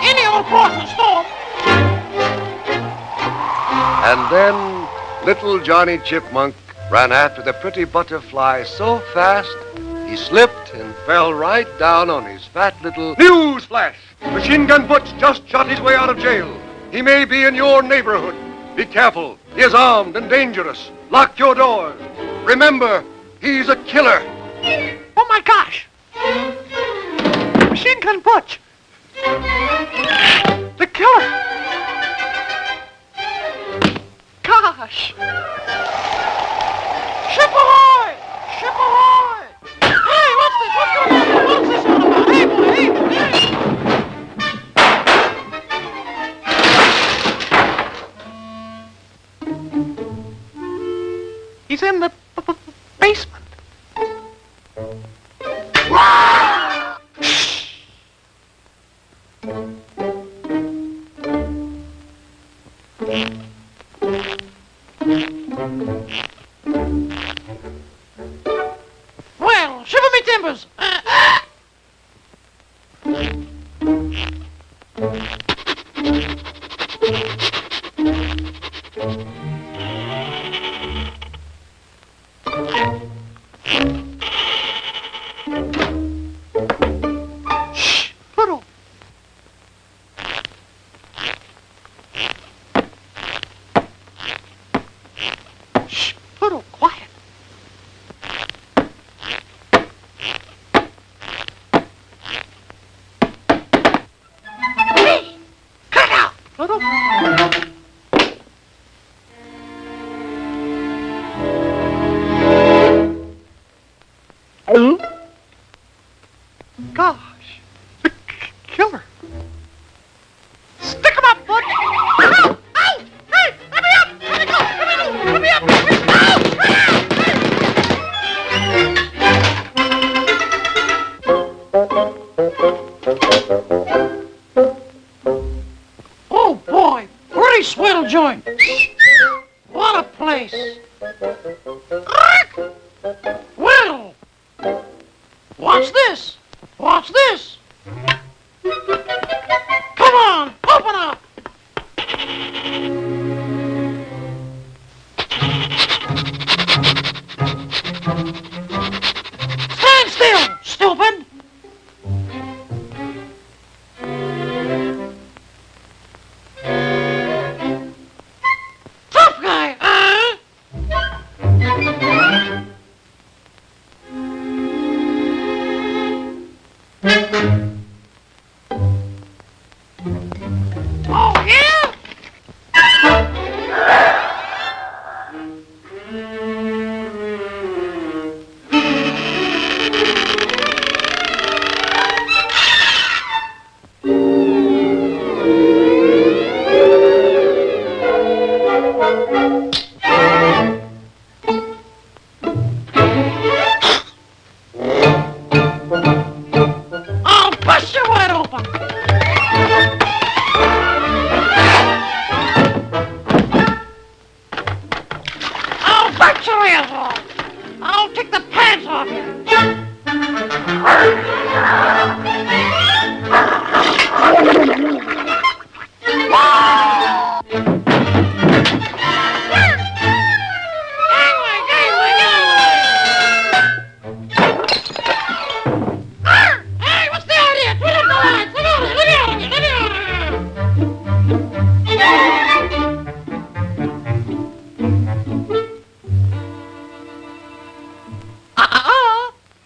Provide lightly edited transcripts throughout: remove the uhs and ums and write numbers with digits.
Any old portal storm. And then little Johnny Chipmunk ran after the pretty butterfly so fast he slipped and fell right down on his fat little... Newsflash! Machine Gun Butch just shot his way out of jail. He may be in your neighborhood. Be careful. He is armed and dangerous. Lock your doors. Remember, he's a killer. Oh, my gosh. Machine Gun Butch. The killer. Gosh. Ship ahoy! Ship ahoy! Hey, what's this? What's going on? What's this all about? Hey, boy, hey, boy, hey. He's in the basement. Well, shiver me timbers. Shh, Pluto. Shh, Pluto, quiet. Hey, cut it out, Pluto. Gosh, the killer. Stick him up, Butch. Ow! Ow! Hey, let me up! Let me go! Let me up! Oh, boy, pretty swell joint. What a place. Well, what's this? What's this? Come on, open up! Stand still, stupid! Tough guy, huh? Oh, yeah? I'll bust you wide open. I'll bite your ears off. I'll take the pants off you. Hey, what's the idea? Turn up the lights. Let me out of here. Let me out of here.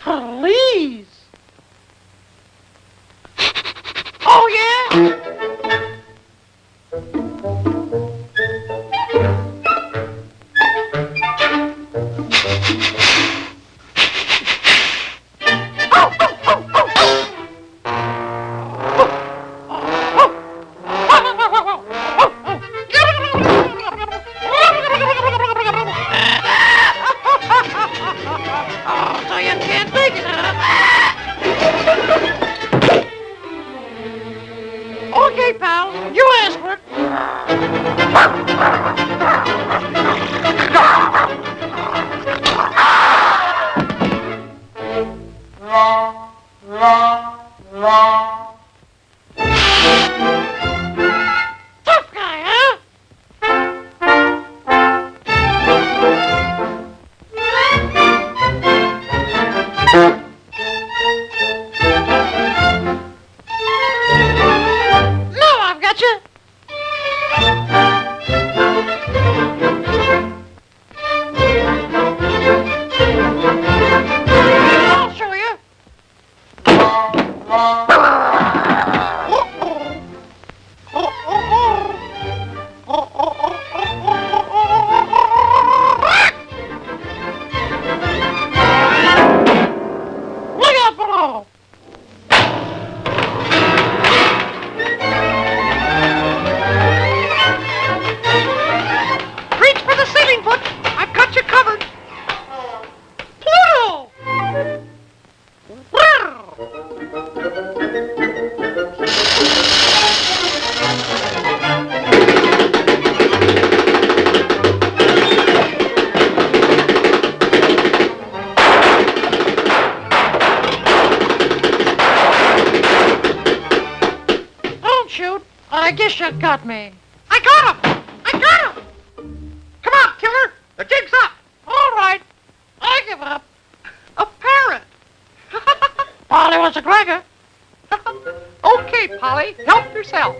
Please. Oh, yeah? Oh, so you can't take it, huh? Okay, pal. You asked for it. go. Reach for the ceiling, Butch. I've got you covered. Pluto! Don't shoot. I guess you got me. I got him! I got him! Come on, killer! The jig's up! All right. I give up. A parrot. Polly was a Gregor. Okay, Polly, help yourself.